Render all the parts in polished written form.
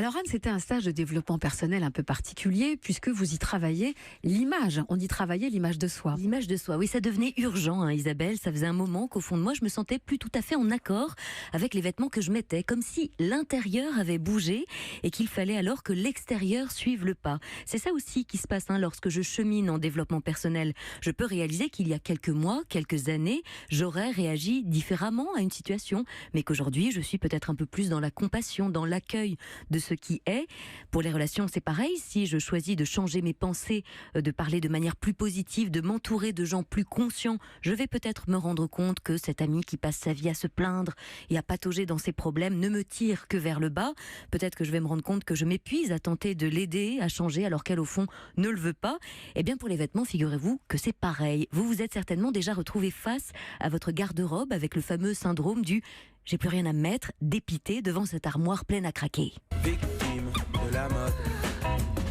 Alors Anne, c'était un stage de développement personnel un peu particulier puisque vous y travaillez l'image. On y travaillait l'image de soi. L'image de soi, oui, ça devenait urgent, hein, Isabelle. Ça faisait un moment qu'au fond de moi, je me sentais plus tout à fait en accord avec les vêtements que je mettais, comme si l'intérieur avait bougé et qu'il fallait alors que l'extérieur suive le pas. C'est ça aussi qui se passe lorsque je chemine en développement personnel. Je peux réaliser qu'il y a quelques mois, quelques années, j'aurais réagi différemment à une situation, mais qu'aujourd'hui, je suis peut-être un peu plus dans la compassion, dans l'accueil de ce qui est. Pour les relations, c'est pareil. Si je choisis de changer mes pensées, de parler de manière plus positive, de m'entourer de gens plus conscients, je vais peut-être me rendre compte que cet ami qui passe sa vie à se plaindre et à patauger dans ses problèmes ne me tire que vers le bas. Peut-être que je vais me rendre compte que je m'épuise à tenter de l'aider à changer alors qu'elle, au fond, ne le veut pas. Eh bien, pour les vêtements, figurez-vous que c'est pareil. Vous vous êtes certainement déjà retrouvé face à votre garde-robe avec le fameux syndrome du « j'ai plus rien à mettre », dépité devant cette armoire pleine à craquer. Victime de la mode,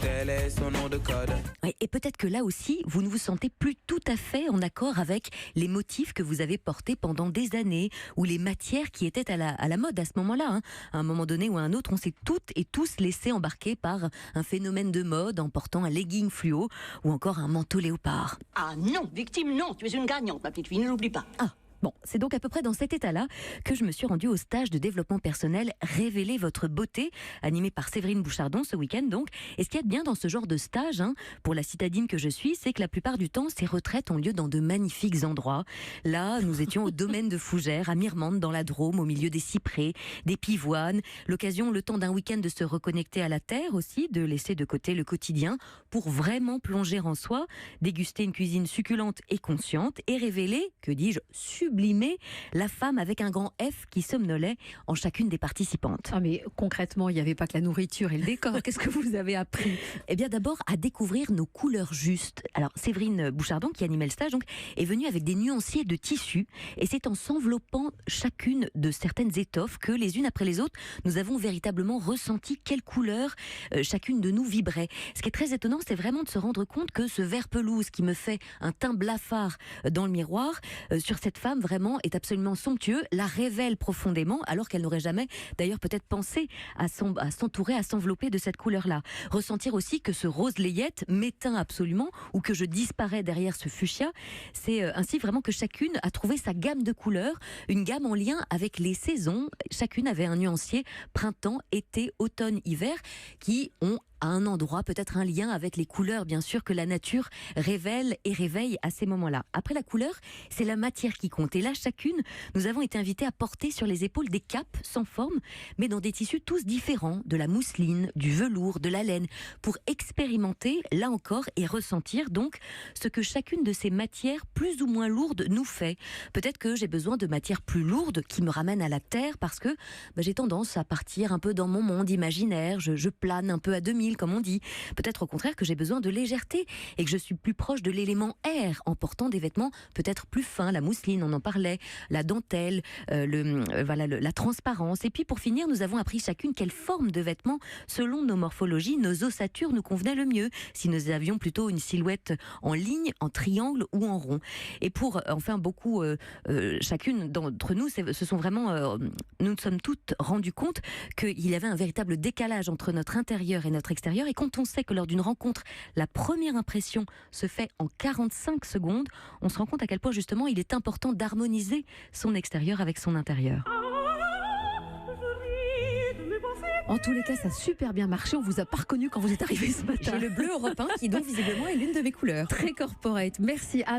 tel est son nom de code. Oui, et peut-être que là aussi, vous ne vous sentez plus tout à fait en accord avec les motifs que vous avez portés pendant des années ou les matières qui étaient à la mode à ce moment-là. Hein. À un moment donné ou à un autre, on s'est toutes et tous laissés embarquer par un phénomène de mode en portant un legging fluo ou encore un manteau léopard. Ah non, victime, non, tu es une gagnante, ma petite fille, ne l'oublie pas. Ah. Bon, c'est donc à peu près dans cet état-là que je me suis rendue au stage de développement personnel Révéler votre beauté, animé par Séverine Bouchardon ce week-end donc. Et ce qu'il y a de bien dans ce genre de stage, pour la citadine que je suis, c'est que la plupart du temps, ces retraites ont lieu dans de magnifiques endroits. Là, nous étions au domaine de Fougères, à Mirmande, dans la Drôme, au milieu des cyprès, des pivoines. L'occasion, le temps d'un week-end, de se reconnecter à la terre aussi, de laisser de côté le quotidien pour vraiment plonger en soi, déguster une cuisine succulente et consciente et révéler, que dis-je, sublimer la femme avec un grand F qui somnolait en chacune des participantes. Ah mais concrètement, il n'y avait pas que la nourriture et le décor. Qu'est-ce que vous avez appris? Eh bien d'abord à découvrir nos couleurs justes. Alors Séverine Bouchardon, qui animait le stage, donc, est venue avec des nuanciers de tissus et c'est en s'enveloppant chacune de certaines étoffes que les unes après les autres, nous avons véritablement ressenti quelle couleur chacune de nous vibrait. Ce qui est très étonnant, c'est vraiment de se rendre compte que ce vert pelouse qui me fait un teint blafard dans le miroir, sur cette femme vraiment est absolument somptueux, la révèle profondément, alors qu'elle n'aurait jamais d'ailleurs peut-être pensé à s'entourer, à s'envelopper de cette couleur-là. Ressentir aussi que ce rose layette m'éteint absolument ou que je disparais derrière ce fuchsia, c'est ainsi vraiment que chacune a trouvé sa gamme de couleurs, une gamme en lien avec les saisons. Chacune avait un nuancier printemps, été, automne, hiver qui ont à un endroit, peut-être un lien avec les couleurs, bien sûr, que la nature révèle et réveille à ces moments-là. Après la couleur, c'est la matière qui compte. Et là, chacune, nous avons été invités à porter sur les épaules des capes sans forme, mais dans des tissus tous différents, de la mousseline, du velours, de la laine, pour expérimenter, là encore, et ressentir donc ce que chacune de ces matières plus ou moins lourdes nous fait. Peut-être que j'ai besoin de matières plus lourdes qui me ramènent à la terre parce que j'ai tendance à partir un peu dans mon monde imaginaire, je plane un peu à demi, comme on dit. Peut-être au contraire que j'ai besoin de légèreté et que je suis plus proche de l'élément air en portant des vêtements peut-être plus fins, la mousseline, on en parlait, la dentelle, la transparence. Et puis pour finir, nous avons appris chacune quelle forme de vêtements, selon nos morphologies, nos ossatures nous convenaient le mieux. Si nous avions plutôt une silhouette en ligne, en triangle ou en rond. Et pour enfin beaucoup, chacune d'entre nous, nous nous sommes toutes rendues compte qu'il y avait un véritable décalage entre notre intérieur et notre extérieur. Et quand on sait que lors d'une rencontre, la première impression se fait en 45 secondes, on se rend compte à quel point justement il est important d'harmoniser son extérieur avec son intérieur. En tous les cas, ça a super bien marché. On vous a pas reconnu quand vous êtes arrivé ce matin. J'ai le bleu européen qui donc visiblement est l'une de mes couleurs. Très corporate. Merci Anne.